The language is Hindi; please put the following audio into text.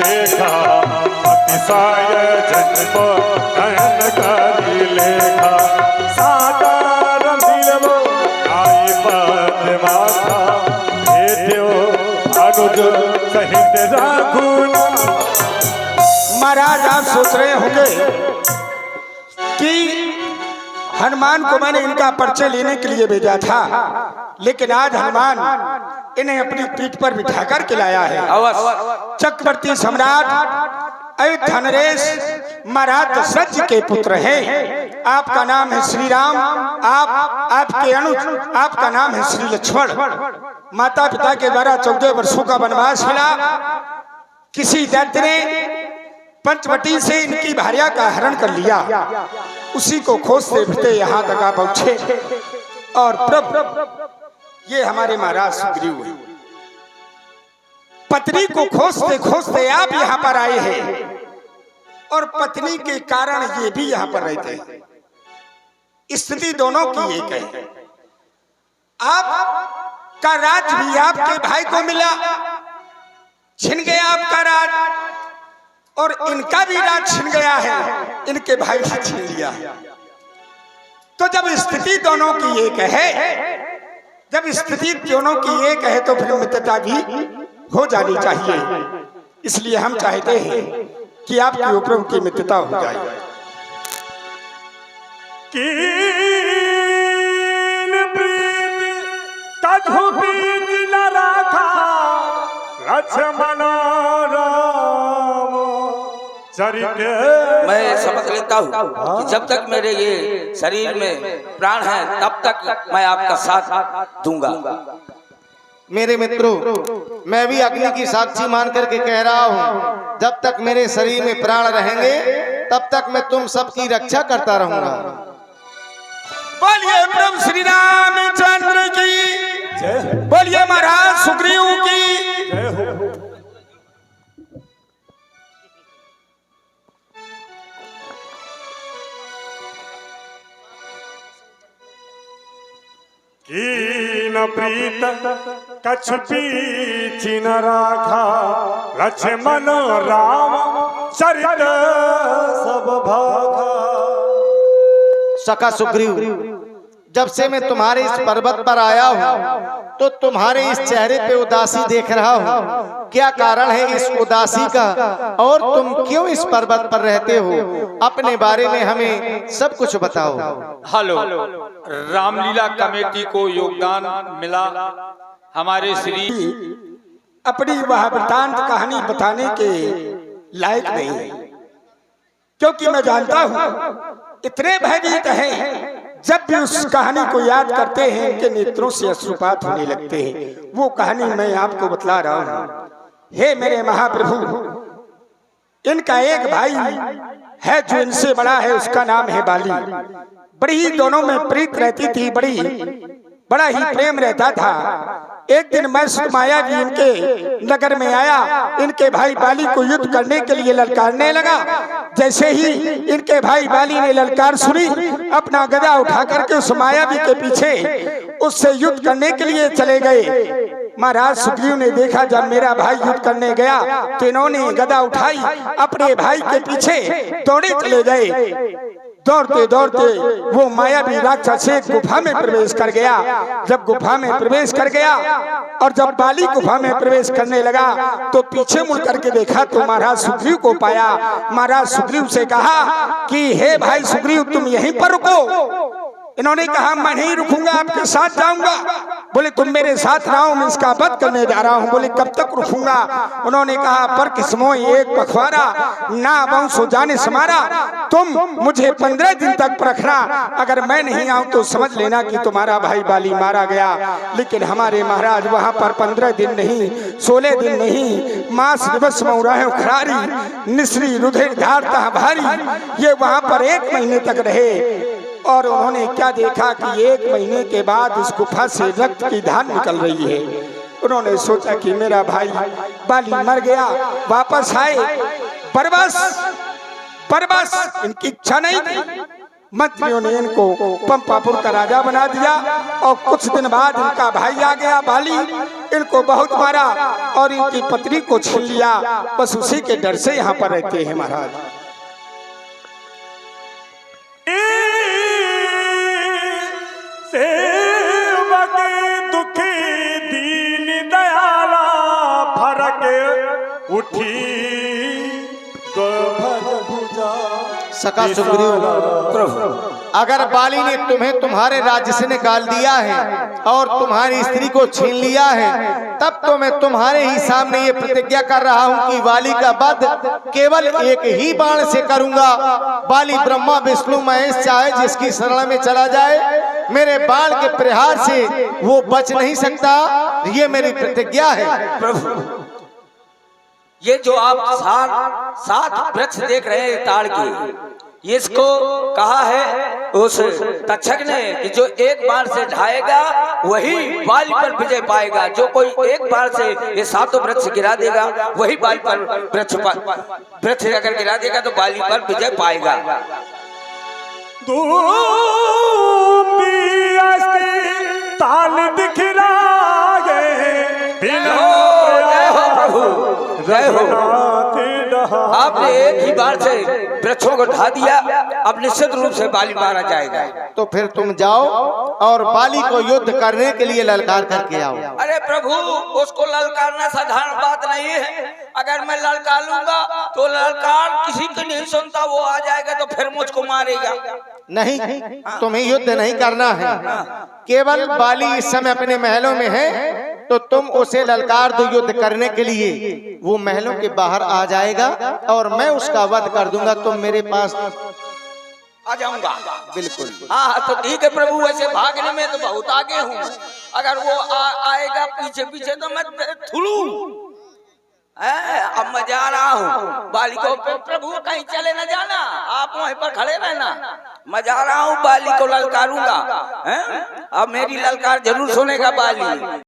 लेखा अतिशय जन्म कहन करी लेखा सादर मिलवो आई पद माथा भेट्यो अनुज सहित रघुन। महाराज आप सोच रहे होंगे कि हनुमान को मैंने इनका परिचय लेने के लिए भेजा था, लेकिन आज हनुमान इन्हें अपनी पीठ पर बिठा कर के लाया है। चक्रवर्ती सम्राट अयोध्या नरेश महाराज दशरथ जी के पुत्र हैं। आपका नाम है श्री राम, आपके अनुज आपका नाम है श्री लक्ष्मण। माता पिता के द्वारा 14 वर्षों का वनवास मिला। किसी दैत्य ने पंचवटी से इनकी भार्या का हरण कर लिया। उसी को खोजते फिरते यहाँ तक आ पहुंचे और प्रभु ये हमारे महाराज सुग्रीव हैं। पत्नी को खोजते खोजते आप यहाँ पर आए हैं और पत्नी के कारण ये भी यहाँ पर रहते हैं। स्थिति दोनों की एक है। आपका राज भी आपके भाई को मिला, छिन गया आपका राज, और इनका भी राज छिन गया है, इनके भाई ने छीन लिया। तो जब स्थिति दोनों की एक है, जब स्थिति दोनों की एक है तो फिर मित्रता भी हो जानी चाहिए। इसलिए हम चाहते हैं कि आपके ऊपर उनकी मित्रता हो जाए। मैं समझ लेता हूँ कि जब तक मेरे ये शरीर में प्राण है तब तक मैं आपका साथ दूंगा। मेरे मित्रों, मैं भी अग्नि की साक्षी मान करके कह रहा हूँ, जब तक मेरे शरीर में प्राण रहेंगे तब तक मैं तुम सबकी रक्षा करता रहूंगा। बोलिए प्रभु श्री रामचंद्र की, बोलिए महाराज सुग्रीव की। कीन प्रीत कछु पीछ न राखा लक्ष्मण राम चरित सब भागा। सखा सुग्रीव, जब से मैं तुम्हारे इस पर्वत पर आया हूँ तो तुम्हारे इस चेहरे पे उदासी देख रहा हूँ। क्या कारण है इस उदासी का, और तुम क्यों इस पर्वत पर रहते हो? अपने बारे में हमें सब कुछ बताओ। हेलो, रामलीला कमेटी को योगदान मिला हमारे श्री अपनी वह वृतांत कहानी बताने के लायक नहीं है, क्योंकि मैं जानता हूँ इतने भयभीत हैं, जब भी उस कहानी को याद करते हैं इनके नेत्रों से अश्रुपात होने लगते हैं। वो कहानी मैं आपको बतला रहा हूँ। हे मेरे महाप्रभु, इनका एक भाई है जो इनसे बड़ा है, उसका नाम है बाली। बड़ी ही दोनों में प्रीत रहती थी, बड़ा ही प्रेम रहता था। एक दिन मैं माया जी इनके नगर में आया, इनके भाई बाली को युद्ध करने के लिए ललकारने लगा। जैसे ही इनके भाई बाली ने ललकार सुनी, अपना गदा उठा करके उस मायावी के पीछे उससे युद्ध करने के लिए चले गए। महाराज सुग्रीव ने देखा जब मेरा भाई युद्ध करने गया तो इन्होंने गदा उठाई, अपने भाई के पीछे दौड़े चले गए। दौड़ते दौड़ते वो मायावी राक्षस एक गुफा में प्रवेश कर गया। जब गुफा में प्रवेश कर गया और जब बाली गुफा में प्रवेश करने लगा तो पीछे मुड़ करके देखा तो महाराज सुग्रीव को पाया। महाराज सुग्रीव से कहा कि हे भाई सुग्रीव, तुम यहीं पर रुको। इन्होंने कहा मैं नहीं रुकूंगा, आपके साथ जाऊंगा। बोले तुम मेरे साथ रहो, मैं इसका वध करने जा रहा हूँ। बोले कब तक रुकूंगा? उन्होंने कहा पर किस्मों एक पखवारा ना वंशो जाने समारा, तुम मुझे 15 दिन तक परखना। अगर मैं नहीं आऊं तो समझ लेना कि तुम्हारा भाई बाली मारा गया। लेकिन हमारे महाराज वहां पर 15 दिन नहीं, 16 दिन नहीं, मास दिवस मऊराहे खरारी निश्री रुधिर धारता भारी, ये वहां पर 1 महीने तक रहे। और उन्होंने क्या देखा कि 1 महीने के बाद उस गुफा से रक्त की धार निकल रही है। उन्होंने सोचा कि मेरा भाई बाली मर गया, वापस आए। पर बस इनकी इच्छा नहीं थी। मंत्रियों ने इनको पंपापुर का राजा बना दिया और कुछ दिन बाद इनका भाई आ गया बाली, इनको बहुत मारा और इनकी पत्नी को छीन लिया। बस उसी के डर से यहाँ पर रहते हैं महाराज। सेवक दुखी दीन दयाला फरक उठी तो भज भुजा। सका सुग्रीव, अगर बाली ने तुम्हें तुम्हारे राज्य से निकाल दिया है और तुम्हारी स्त्री को छीन लिया है, तब तो मैं तुम्हारे ही सामने ये प्रतिज्ञा कर रहा हूँ कि बाली का वध केवल एक ही बाण से करूंगा। बाली ब्रह्मा विष्णु महेश चाहे जिसकी शरण में चला जाए, मेरे बाण के प्रहार से वो बच नहीं सकता। ये मेरी प्रतिज्ञा है। प्रभु, ये जो आप सात वृक्ष देख रहे हैं ताड़ की, इसको कहा है उस तक्षक ने कि जो एक बार से ढाएगा वही बाली पर विजय पाएगा। जो कोई एक बार से ये सातों वृक्ष गिरा देगा वही बाली पर वृक्ष अगर गिरा देगा तो बाली पर विजय पाएगा। ताल दिखलाए जय हो। आपने एक ही बार से वृक्षों को ढा दिया, अब निश्चित रूप से बाली मारा जाएगा। तो फिर तुम जाओ और बाली को युद्ध करने के लिए ललकार करके आओ। अरे प्रभु, उसको ललकारना साधारण बात नहीं है। अगर मैं ललकार लूंगा तो ललकार किसी की नहीं सुनता, वो आ जाएगा तो फिर मुझको मारेगा। नहीं, तुम्हें युद्ध नहीं करना है। केवल बाली इस समय अपने महलों में है, तो तुम उसे ललकार दो युद्ध करने के लिए। वो महलों के बाहर आ जाएगा और मैं उसका वध कर दूंगा। तुम मेरे पास आ जाऊंगा। बिल्कुल। हाँ तो ठीक है प्रभु, वैसे भागने में तो बहुत आगे हूँ। अगर वो आएगा पीछे पीछे तो मैं थुलू। अब मैं जा रहा हूँ बाली को। प्रभु कहीं चले न जाना, आप वहीं पर खड़े रहना। मैं जा रहा हूँ, बाली को ललकारूंगा। अब मेरी ललकार जरूर सुनेगा बाली।